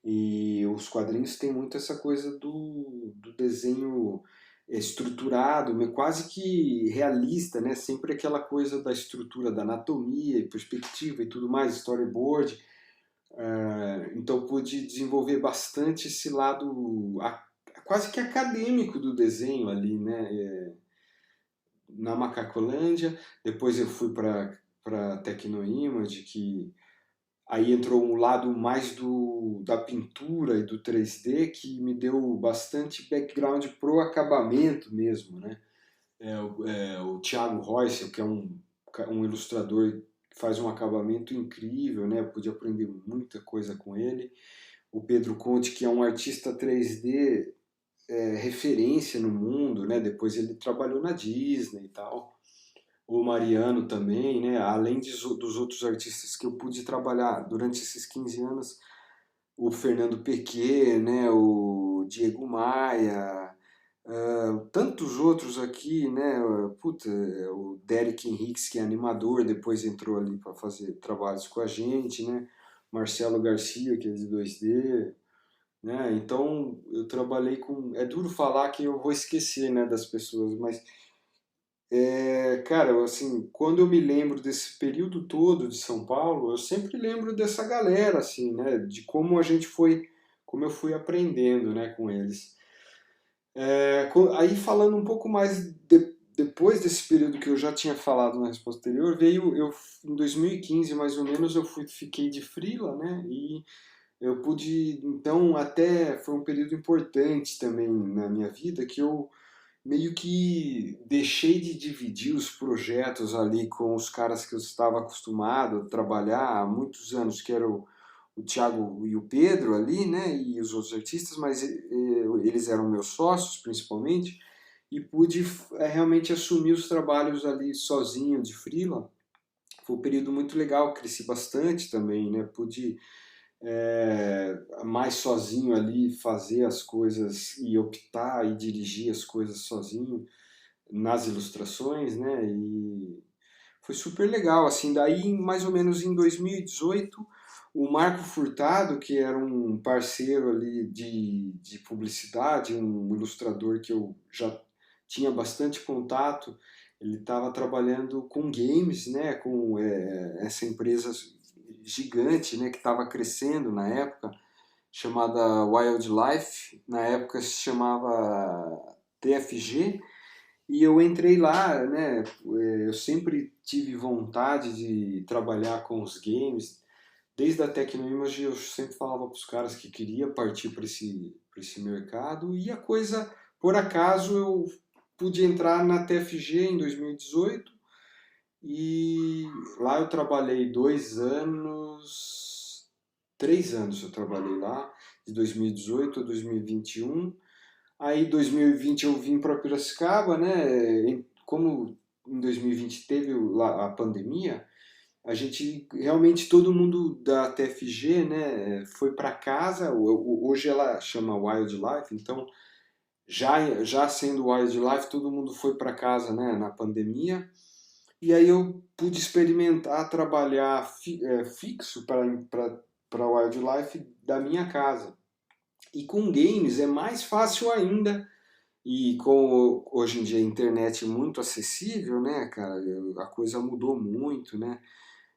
E os quadrinhos têm muito essa coisa do desenho estruturado, quase que realista, né? Sempre aquela coisa da estrutura da anatomia e perspectiva e tudo mais, storyboard. Então pude desenvolver bastante esse lado quase que acadêmico do desenho ali, né? Na Macacolândia. Depois eu fui para Tecnoimage, que aí entrou um lado mais da pintura e do 3D que me deu bastante background pro acabamento mesmo, né? O Thiago Reusser, que é um ilustrador que faz um acabamento incrível, né? Eu pude aprender muita coisa com ele. O Pedro Conte, que é um artista 3D referência no mundo, né? Depois ele trabalhou na Disney e tal. O Mariano também, né? Além dos outros artistas que eu pude trabalhar durante esses 15 anos, o Fernando Pequet, né? O Diego Maia, tantos outros aqui, né? Puta, o Derek Henriques, que é animador, depois entrou ali para fazer trabalhos com a gente, né? Marcelo Garcia, que é de 2D, né? Então eu trabalhei com. É duro falar que eu vou esquecer, né, das pessoas, mas cara, assim, quando eu me lembro desse período todo de São Paulo, eu sempre lembro dessa galera, assim, né, de como a gente foi, como eu fui aprendendo, né, com eles. Aí falando um pouco mais depois desse período que eu já tinha falado na resposta anterior, veio eu em 2015 mais ou menos fiquei de freela, né, e eu pude, então, até foi um período importante também na minha vida que eu meio que deixei de dividir os projetos ali com os caras que eu estava acostumado a trabalhar há muitos anos, que era o Thiago e o Pedro ali, né, e os outros artistas, mas eles eram meus sócios principalmente, e pude realmente assumir os trabalhos ali sozinho de freela. Foi um período muito legal, cresci bastante também, né, pude mais sozinho ali fazer as coisas e optar e dirigir as coisas sozinho nas ilustrações, né? E foi super legal, assim. Daí, mais ou menos em 2018, o Marco Furtado, que era um parceiro ali de publicidade, um ilustrador que eu já tinha bastante contato, ele estava trabalhando com games, né? Com essa empresa gigante, né, que estava crescendo na época, chamada Wildlife, na época se chamava TFG, e eu entrei lá, né? Eu sempre tive vontade de trabalhar com os games. Desde a Tecnoimage eu sempre falava para os caras que queria partir para esse mercado e a coisa, por acaso, eu pude entrar na TFG em 2018 e lá eu trabalhei 2 anos, 3 anos eu trabalhei lá, de 2018 a 2021. Aí, em 2020, eu vim para Piracicaba, né? Como em 2020 teve a pandemia, a gente realmente todo mundo da TFG, né, foi para casa. Hoje ela chama Wildlife, então já sendo Wildlife, todo mundo foi para casa, né, na pandemia. E aí eu pude experimentar trabalhar fixo para Wildlife da minha casa. E com games é mais fácil ainda. E com hoje em dia a internet muito acessível, né, cara, a coisa mudou muito, né?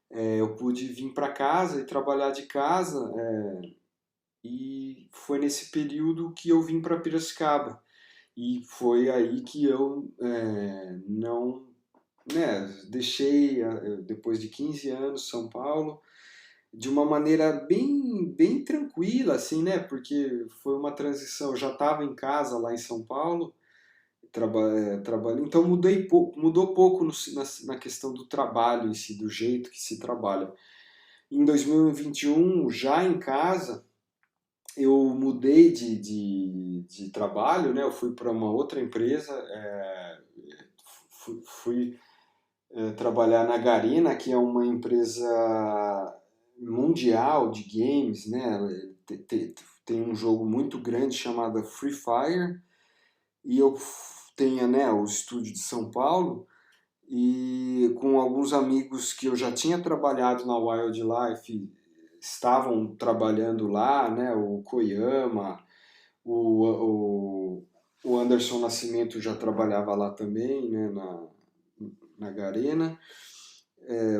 Eu pude vir para casa e trabalhar de casa, e foi nesse período que eu vim para Piracicaba. E foi aí que eu não, né, deixei, depois de 15 anos, São Paulo, de uma maneira bem tranquila, assim, né? Porque foi uma transição. Eu já estava em casa lá em São Paulo, trabalho. Então mudou pouco na questão do trabalho em si, do jeito que se trabalha. Em 2021, já em casa, eu mudei de trabalho, né? Eu fui para uma outra empresa, fui trabalhar na Garena, que é uma empresa mundial de games, né? Tem um jogo muito grande chamado Free Fire, e eu tenho, né, o estúdio de São Paulo, e com alguns amigos que eu já tinha trabalhado na Wildlife estavam trabalhando lá, né, o Koyama, o, o Anderson Nascimento já trabalhava lá também, né, na Garena,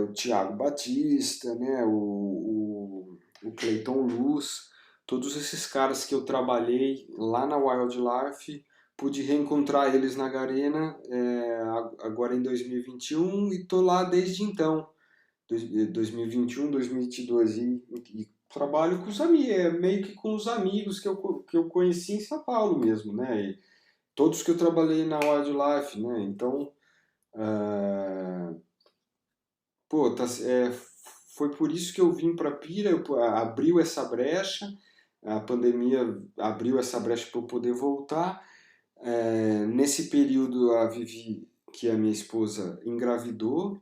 o Thiago Batista, né, o Cleiton Luz, todos esses caras que eu trabalhei lá na Wildlife, pude reencontrar eles na Garena agora em 2021 e tô lá desde então, 2021, 2022 e trabalho com os amigos, meio que com os amigos que eu conheci em São Paulo mesmo, né? E todos que eu trabalhei na Wildlife, né? Então, uh, pô, foi por isso que eu vim para Pira, abriu essa brecha, a pandemia abriu essa brecha para eu poder voltar. Nesse período, a Vivi, que é a minha esposa, engravidou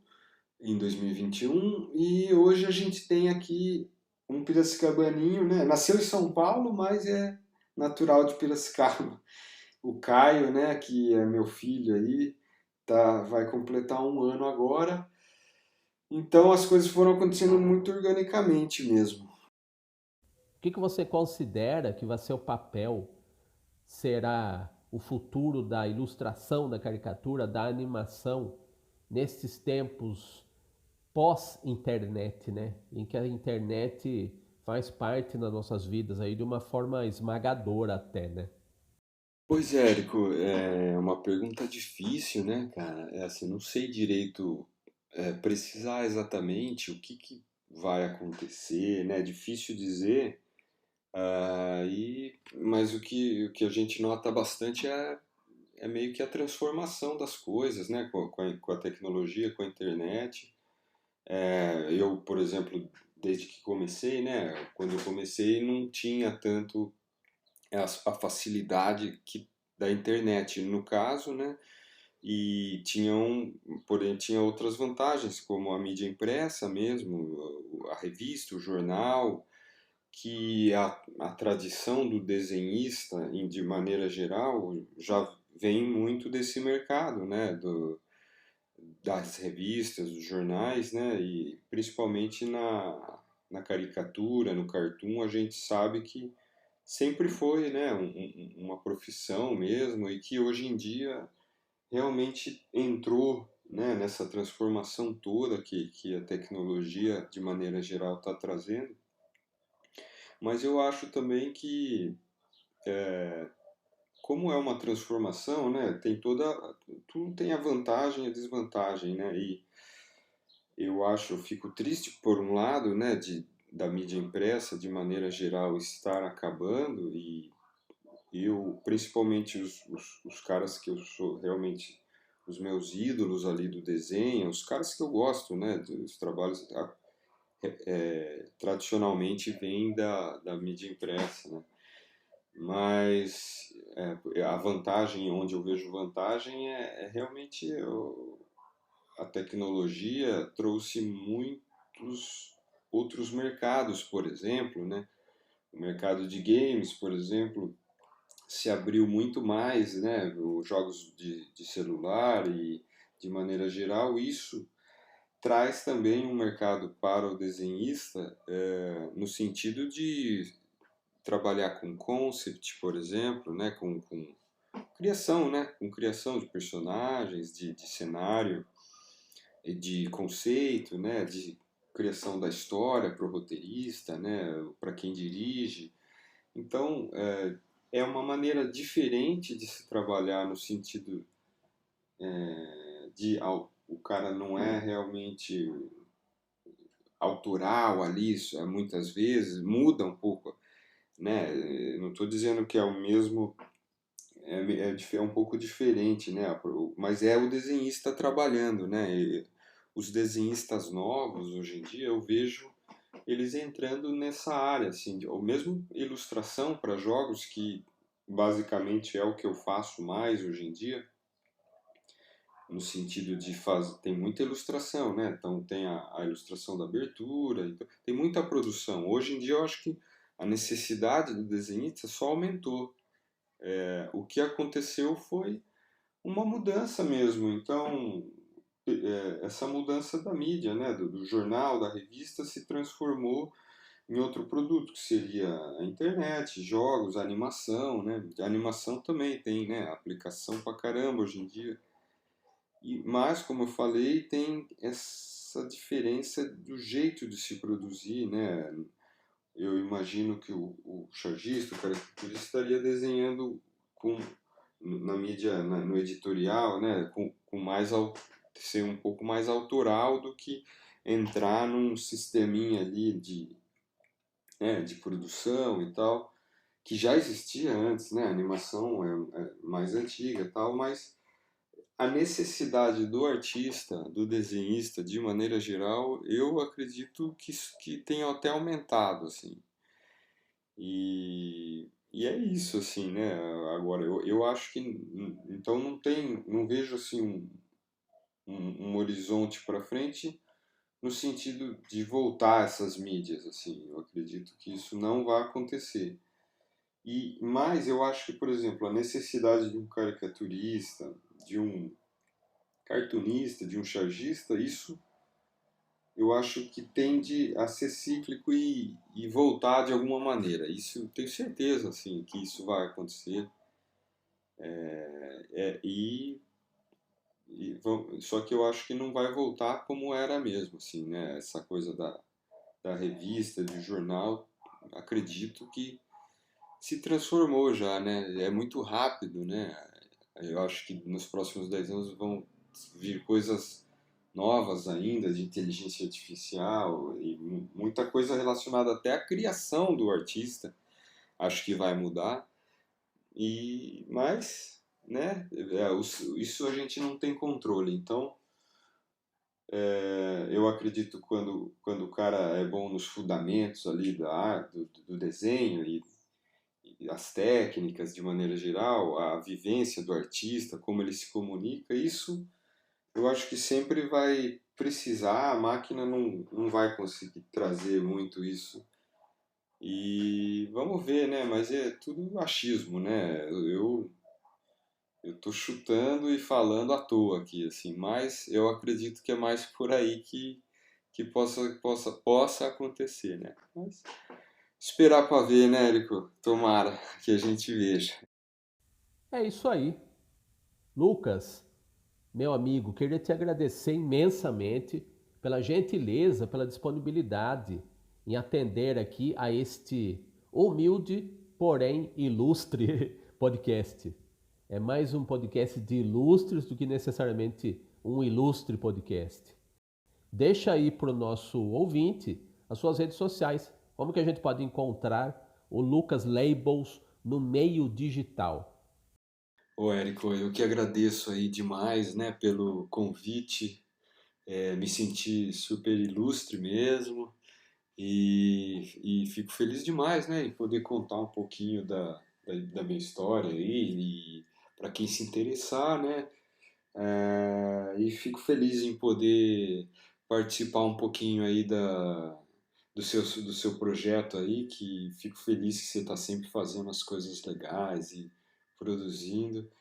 em 2021 e hoje a gente tem aqui um piracicabaninho, né? Nasceu em São Paulo, mas é natural de Piracicaba. O Caio, né, que é meu filho aí, vai completar 1 ano agora. Então as coisas foram acontecendo muito organicamente mesmo. O que você considera que vai ser o papel? Será o futuro da ilustração, da caricatura, da animação nesses tempos pós-internet, né? Em que a internet faz parte das nossas vidas aí de uma forma esmagadora até, né? Pois é, Érico, é uma pergunta difícil, né, cara? É assim, não sei direito precisar exatamente o que vai acontecer, né? É difícil dizer. Mas o que a gente nota bastante é meio que a transformação das coisas, né? Com a tecnologia, com a internet. Eu, por exemplo, desde que comecei, né? Quando eu comecei não tinha tanto a facilidade da internet, no caso, né? E porém, tinha outras vantagens, como a mídia impressa mesmo, a revista, o jornal, que a tradição do desenhista, de maneira geral, já vem muito desse mercado, né? Das revistas, dos jornais, né? E principalmente na caricatura, no cartoon, a gente sabe que sempre foi, né, uma profissão mesmo e que hoje em dia realmente entrou né, nessa transformação toda que a tecnologia, de maneira geral, está trazendo. Mas eu acho também que, como é uma transformação, né, tudo tem a vantagem e a desvantagem, né, e eu fico triste por um lado, né, da mídia impressa, de maneira geral, estar acabando e principalmente os caras que eu sou realmente os meus ídolos ali do desenho, os caras que eu gosto, né, dos trabalhos tradicionalmente vêm da mídia impressa, né? Mas a vantagem, onde eu vejo vantagem, é realmente a tecnologia trouxe muitos outros mercados, por exemplo, né? O mercado de games, por exemplo, se abriu muito mais, né? Os jogos de celular e, de maneira geral, isso traz também um mercado para o desenhista, no sentido de trabalhar com concept, por exemplo, né? Com criação, né? Com criação de personagens, de cenário, de conceito, né? De criação da história para o roteirista, né? Para quem dirige. Então, é uma maneira diferente de se trabalhar no sentido o cara não é realmente autoral ali, muitas vezes muda um pouco, né? Não estou dizendo que é o mesmo, é um pouco diferente, né? Mas é o desenhista trabalhando, né? E os desenhistas novos hoje em dia eu vejo eles entrando nessa área, assim, ou mesmo ilustração para jogos, que basicamente é o que eu faço mais hoje em dia, no sentido de fazer, tem muita ilustração, né? Então tem a ilustração da abertura, então, tem muita produção. Hoje em dia eu acho que a necessidade do desenhista só aumentou. O que aconteceu foi uma mudança mesmo. Então, essa mudança da mídia, né? Do jornal, da revista, se transformou em outro produto, que seria a internet, jogos, a animação, né? A animação também tem, né? Aplicação pra caramba hoje em dia. Mas, como eu falei, tem essa diferença do jeito de se produzir, né? Eu imagino que o chargista, o caricaturista, estaria desenhando com, na mídia, no editorial, né? Com mais, ser um pouco mais autoral do que entrar num sisteminha ali de produção e tal, que já existia antes, né? A animação é mais antiga e tal, mas a necessidade do artista, do desenhista, de maneira geral, eu acredito que tenha até aumentado, assim. E é isso, assim, né? Agora, eu acho que, então não vejo, assim, um horizonte para frente no sentido de voltar essas mídias, assim. Eu acredito que isso não vai acontecer. Mas eu acho que, por exemplo, a necessidade de um caricaturista, de um cartunista, de um chargista, isso eu acho que tende a ser cíclico e voltar de alguma maneira. Isso eu tenho certeza, assim, que isso vai acontecer. É, só que eu acho que não vai voltar como era mesmo, assim, né? Essa coisa da revista, do jornal, acredito que se transformou já, né? É muito rápido, né? Eu acho que nos próximos 10 anos vão vir coisas novas ainda de inteligência artificial e muita coisa relacionada até à criação do artista. Acho que vai mudar. Mas, né? Isso a gente não tem controle. Então, eu acredito quando o cara é bom nos fundamentos ali da arte, do desenho e as técnicas de maneira geral, a vivência do artista, como ele se comunica, isso eu acho que sempre vai precisar, a máquina não vai conseguir trazer muito isso. E vamos ver, né? Mas é tudo achismo, né? Eu tô chutando e falando à toa aqui, assim, mas eu acredito que é mais por aí que possa acontecer, né? Mas esperar para ver, né, Érico? Tomara que a gente veja. É isso aí. Lucas, Meu amigo, queria te agradecer imensamente pela gentileza, pela disponibilidade em atender aqui a este humilde, porém ilustre podcast. É mais um podcast de ilustres do que necessariamente um ilustre podcast. Deixa aí para o nosso ouvinte as suas redes sociais. Como que a gente pode encontrar o Lucas Labels no meio digital? Ô, Érico, eu que agradeço aí demais, né, pelo convite. Me senti super ilustre mesmo e fico feliz demais, né, em poder contar um pouquinho da minha história aí e para quem se interessar, né, e fico feliz em poder participar um pouquinho aí do seu projeto aí, que fico feliz que você está sempre fazendo as coisas legais e produzindo.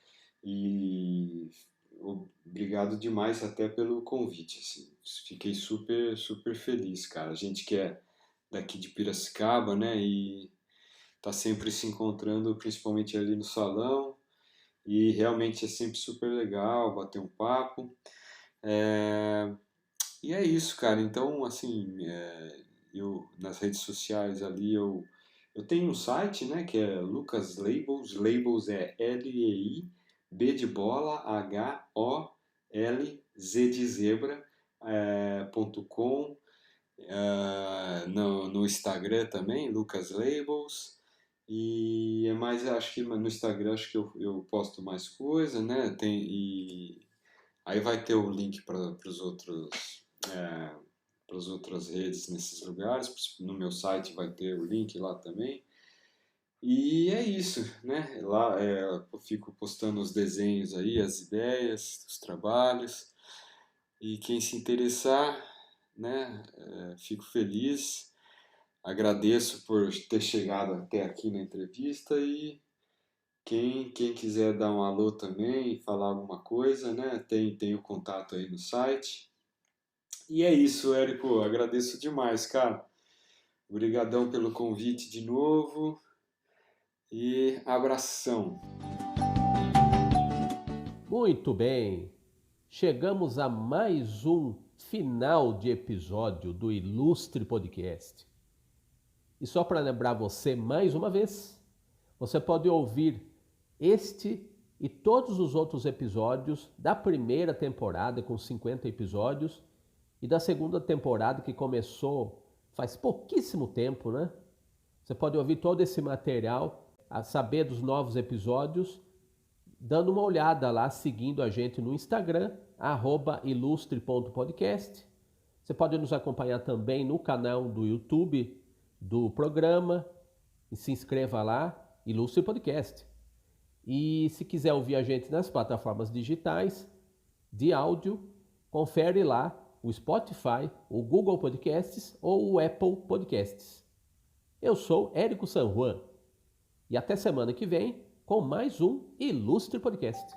E obrigado demais até pelo convite, assim. Fiquei super, super feliz, cara. A gente que é daqui de Piracicaba, né, e tá sempre se encontrando, principalmente ali no salão, e realmente é sempre super legal bater um papo. É, E é isso, cara. Então, assim, eu nas redes sociais ali eu tenho um site, né, que é Lucas Labels. Labels é L-E-I, B de bola, H-O-L, Z de zebra, .com. No Instagram também, Lucas Labels. E é mais, acho que no Instagram acho que eu posto mais coisa, né? Aí vai ter o link para os outros, é, para as outras redes nesses lugares. No meu site vai ter o link lá também. E é isso, né? Lá eu fico postando os desenhos aí, as ideias, os trabalhos. E quem se interessar, né? Fico feliz. Agradeço por ter chegado até aqui na entrevista e quem quiser dar um alô também, falar alguma coisa, né? Tem o contato aí no site. E é isso, Érico. Agradeço demais, cara. Obrigadão pelo convite de novo e abração. Muito bem, chegamos a mais um final de episódio do Ilustre Podcast. E só para lembrar você mais uma vez, você pode ouvir este e todos os outros episódios da primeira temporada, com 50 episódios, e da segunda temporada, que começou faz pouquíssimo tempo, né? Você pode ouvir todo esse material, a saber dos novos episódios, dando uma olhada lá, seguindo a gente no Instagram, @ilustre.podcast. Você pode nos acompanhar também no canal do YouTube do programa e se inscreva lá, Ilustre Podcast. E se quiser ouvir a gente nas plataformas digitais de áudio, confere lá o Spotify, o Google Podcasts ou o Apple Podcasts. Eu sou Érico San Juan e até semana que vem com mais um Ilustre Podcast.